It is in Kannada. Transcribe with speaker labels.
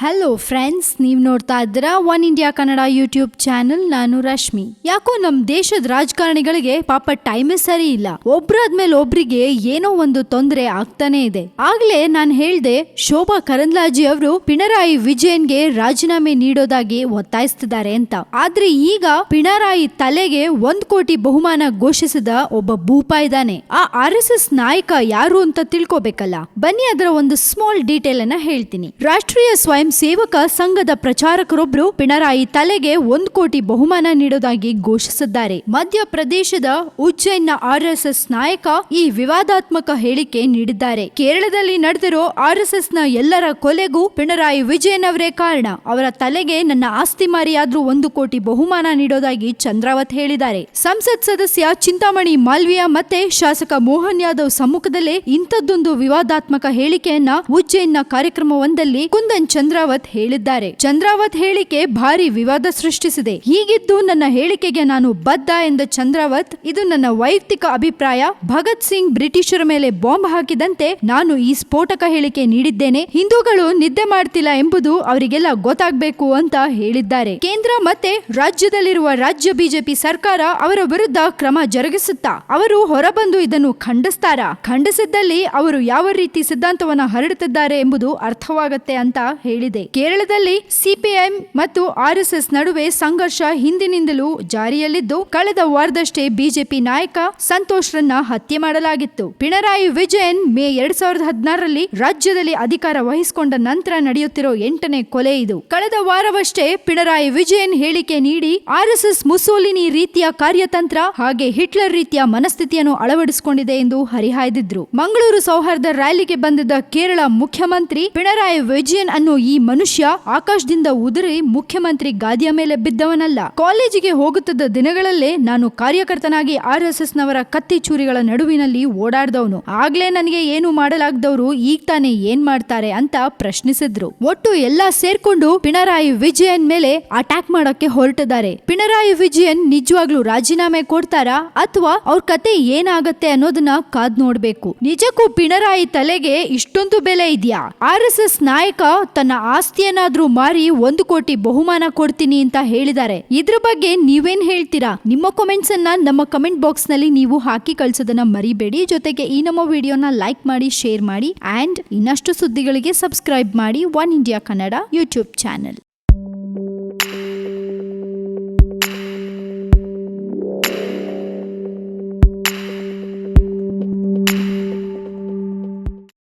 Speaker 1: ಹಲೋ ಫ್ರೆಂಡ್ಸ್, ನೀವು ನೋಡ್ತಾ ಇದ್ದೀರಾ one India Kannada YouTube channel. ನಾನು ರಶ್ಮಿ. ಯಾಕೋ ನಮ್ ದೇಶದ ರಾಜಕಾರಣಿಗಳಿಗೆ ಪಾಪ ಟೈಮೇ ಸರಿ ಇಲ್ಲ. ಒಬ್ರಾದ್ಮೇಲೆ ಒಬ್ರಿಗೆ ಏನೋ ಒಂದು ತೊಂದರೆ ಆಗ್ತಾನೆ ಇದೆ. ಆಗ್ಲೇ ನಾನು ಹೇಳ್ದೆ, ಶೋಭಾ ಕರಂದ್ಲಾಜೆ ಅವರು ಪಿಣರಾಯಿ ವಿಜಯನ್ಗೆ ರಾಜೀನಾಮೆ ನೀಡೋದಾಗಿ ಒತ್ತಾಯಿಸ್ತಿದ್ದಾರೆ ಅಂತ. ಆದ್ರೆ ಈಗ ಪಿಣರಾಯಿ ತಲೆಗೆ 1 ಕೋಟಿ ಬಹುಮಾನ ಘೋಷಿಸಿದ ಒಬ್ಬ ಭೂಪ ಇದ್ದಾನೆ. ಆ RSS ನಾಯಕ ಯಾರು ಅಂತ ತಿಳ್ಕೋಬೇಕಲ್ಲ. ಬನ್ನಿ ಅದರ ಒಂದು ಸ್ಮಾಲ್ ಡೀಟೇಲ್ ಅನ್ನ ಹೇಳ್ತೀನಿ. ರಾಷ್ಟ್ರೀಯ ಸ್ವಯಂ ಸೇವಕ ಸಂಘದ ಪ್ರಚಾರಕರೊಬ್ರು ಪಿಣರಾಯಿ ತಲೆಗೆ 1 ಕೋಟಿ ಬಹುಮಾನ ನೀಡೋದಾಗಿ ಘೋಷಿಸಿದ್ದಾರೆ. ಮಧ್ಯಪ್ರದೇಶದ ಉಜ್ಜೈನ್ನ RSS ನಾಯಕ ಈ ವಿವಾದಾತ್ಮಕ ಹೇಳಿಕೆ ನೀಡಿದ್ದಾರೆ. ಕೇರಳದಲ್ಲಿ ನಡೆದಿರೋ RSS ನ ಎಲ್ಲರ ಕೊಲೆಗೂ ಪಿಣರಾಯಿ ವಿಜಯನ್ ಅವರೇ ಕಾರಣ. ಅವರ ತಲೆಗೆ ನನ್ನ ಆಸ್ತಿ ಮಾರಿಯಾದ್ರೂ 1 ಕೋಟಿ ಬಹುಮಾನ ನೀಡೋದಾಗಿ ಚಂದ್ರಾವತ್ ಹೇಳಿದ್ದಾರೆ. ಸಂಸತ್ ಸದಸ್ಯ ಚಿಂತಾಮಣಿ ಮಾಲ್ವಿಯಾ ಮತ್ತೆ ಶಾಸಕ ಮೋಹನ್ ಯಾದವ್ ಸಮ್ಮುಖದಲ್ಲೇ ಇಂಥದ್ದೊಂದು ವಿವಾದಾತ್ಮಕ ಹೇಳಿಕೆಯನ್ನ ಉಜ್ಜೈನ್ನ ಕಾರ್ಯಕ್ರಮವೊಂದಲ್ಲಿ ಕುಂದನ್ ಚಂದ್ರಾವತ್ ಹೇಳಿದ್ದಾರೆ. ಚಂದ್ರಾವತ್ ಹೇಳಿಕೆ ಭಾರಿ ವಿವಾದ ಸೃಷ್ಟಿಸಿದೆ. ಹೀಗಿದ್ದು ನನ್ನ ಹೇಳಿಕೆಗೆ ನಾನು ಬದ್ಧ ಎಂದ ಚಂದ್ರಾವತ್, ಇದು ನನ್ನ ವೈಯಕ್ತಿಕ ಅಭಿಪ್ರಾಯ. ಭಗತ್ ಸಿಂಗ್ ಬ್ರಿಟಿಷರ ಮೇಲೆ ಬಾಂಬ್ ಹಾಕಿದಂತೆ ನಾನು ಈ ಸ್ಫೋಟಕ ಹೇಳಿಕೆ ನೀಡಿದ್ದೇನೆ. ಹಿಂದೂಗಳು ನಿದ್ದೆ ಮಾಡ್ತಿಲ್ಲ ಎಂಬುದು ಅವರಿಗೆಲ್ಲ ಗೊತ್ತಾಗಬೇಕು ಅಂತ ಹೇಳಿದ್ದಾರೆ. ಕೇಂದ್ರ ಮತ್ತೆ ರಾಜ್ಯದಲ್ಲಿರುವ ರಾಜ್ಯ ಬಿಜೆಪಿ ಸರ್ಕಾರ ಅವರ ವಿರುದ್ಧ ಕ್ರಮ ಜರುಗಿಸುತ್ತಾ ಅವರು ಹೊರಬಂದು ಇದನ್ನು ಖಂಡಿಸ್ತಾರಾ? ಖಂಡಿಸಿದ್ದಲ್ಲಿ ಅವರು ಯಾವ ರೀತಿ ಸಿದ್ಧಾಂತವನ್ನ ಹರಡುತ್ತಿದ್ದಾರೆ ಎಂಬುದು ಅರ್ಥವಾಗತ್ತೆ ಅಂತ ಹೇಳಿದೆ. ಕೇರಳದಲ್ಲಿ CPM ಮತ್ತು RSS ನಡುವೆ ಸಂಘರ್ಷ ಹಿಂದಿನಿಂದಲೂ ಜಾರಿಯಲ್ಲಿದ್ದು, ಕಳೆದ ವಾರದಷ್ಟೇ ಬಿಜೆಪಿ ನಾಯಕ ಸಂತೋಷ್ ರನ್ನ ಹತ್ಯೆ ಮಾಡಲಾಗಿತ್ತು. ಪಿಣರಾಯಿ ವಿಜಯನ್ ಮೇ 2016ರಲ್ಲಿ ರಾಜ್ಯದಲ್ಲಿ ಅಧಿಕಾರ ವಹಿಸಿಕೊಂಡ ನಂತರ ನಡೆಯುತ್ತಿರೋ 8ನೇ ಕೊಲೆ ಇದು. ಕಳೆದ ವಾರವಷ್ಟೇ ಪಿಣರಾಯಿ ವಿಜಯನ್ ಹೇಳಿಕೆ ನೀಡಿ RSS ಮುಸೋಲಿನಿ ರೀತಿಯ ಕಾರ್ಯತಂತ್ರ ಹಾಗೆ ಹಿಟ್ಲರ್ ರೀತಿಯ ಮನಸ್ಥಿತಿಯನ್ನು ಅಳವಡಿಸಿಕೊಂಡಿದೆ ಎಂದು ಹರಿಹಾಯ್ದಿದ್ರು. ಮಂಗಳೂರು ಸೌಹಾರ್ದ ರ್ಯಾಲಿಗೆ ಬಂದಿದ್ದ ಕೇರಳ ಮುಖ್ಯಮಂತ್ರಿ ಪಿಣರಾಯಿ ವಿಜಯನ್ ಅನ್ನೋ ಈ ಮನುಷ್ಯ ಆಕಾಶದಿಂದ ಉದುರಿ ಮುಖ್ಯಮಂತ್ರಿ ಗಾದಿಯ ಮೇಲೆ ಬಿದ್ದವನಲ್ಲ. ಕಾಲೇಜಿಗೆ ಹೋಗುತ್ತಿದ್ದ ದಿನಗಳಲ್ಲೇ ನಾನು ಕಾರ್ಯಕರ್ತನಾಗಿ RSS ನವರ ಕತ್ತಿ ಚೂರಿಗಳ ನಡುವಿನಲ್ಲಿ ಓಡಾಡ್ದವನು. ಆಗ್ಲೇ ನನಗೆ ಏನು ಮಾಡಲಾಗದವರು ಈಗ ತಾನೇ ಏನ್ ಮಾಡ್ತಾರೆ ಅಂತ ಪ್ರಶ್ನಿಸಿದ್ರು. ಒಟ್ಟು ಎಲ್ಲಾ ಸೇರ್ಕೊಂಡು ಪಿಣರಾಯಿ ವಿಜಯನ್ ಮೇಲೆ ಅಟ್ಯಾಕ್ ಮಾಡೋಕೆ ಹೊರಟಿದ್ದಾರೆ. ಪಿಣರಾಯಿ ವಿಜಯನ್ ನಿಜವಾಗ್ಲೂ ರಾಜೀನಾಮೆ ಕೊಡ್ತಾರಾ ಅಥವಾ ಅವ್ರ ಕತೆ ಏನಾಗತ್ತೆ ಅನ್ನೋದನ್ನ ಕಾದ್ ನೋಡ್ಬೇಕು. ನಿಜಕ್ಕೂ ಪಿಣರಾಯಿ ತಲೆಗೆ ಇಷ್ಟೊಂದು ಬೆಲೆ ಇದೆಯಾ? RSS ನಾಯಕ ತನ್ನ ಆಸ್ತಿಯನ್ನಾದ್ರೂ ಮಾರಿ 1 ಕೋಟಿ ಬಹುಮಾನ ಕೊಡ್ತೀನಿ ಅಂತ ಹೇಳಿದ್ದಾರೆ. ಇದ್ರ ಬಗ್ಗೆ ನೀವೇನ್ ಹೇಳ್ತೀರಾ? ನಿಮ್ಮ ಕಾಮೆಂಟ್ಸ್ ಅನ್ನ ನಮ್ಮ ಕಮೆಂಟ್ ಬಾಕ್ಸ್ ನಲ್ಲಿ ನೀವು ಹಾಕಿ ಕಳ್ಸೋದನ್ನ ಮರಿಬೇಡಿ. ಜೊತೆಗೆ ಈ ನಮ್ಮ ವಿಡಿಯೋನ ಲೈಕ್ ಮಾಡಿ, ಶೇರ್ ಮಾಡಿ ಅಂಡ್ ಇನ್ನಷ್ಟು ಸುದ್ದಿಗಳಿಗೆ ಸಬ್ಸ್ಕ್ರೈಬ್ ಮಾಡಿ one India Kannada YouTube channel.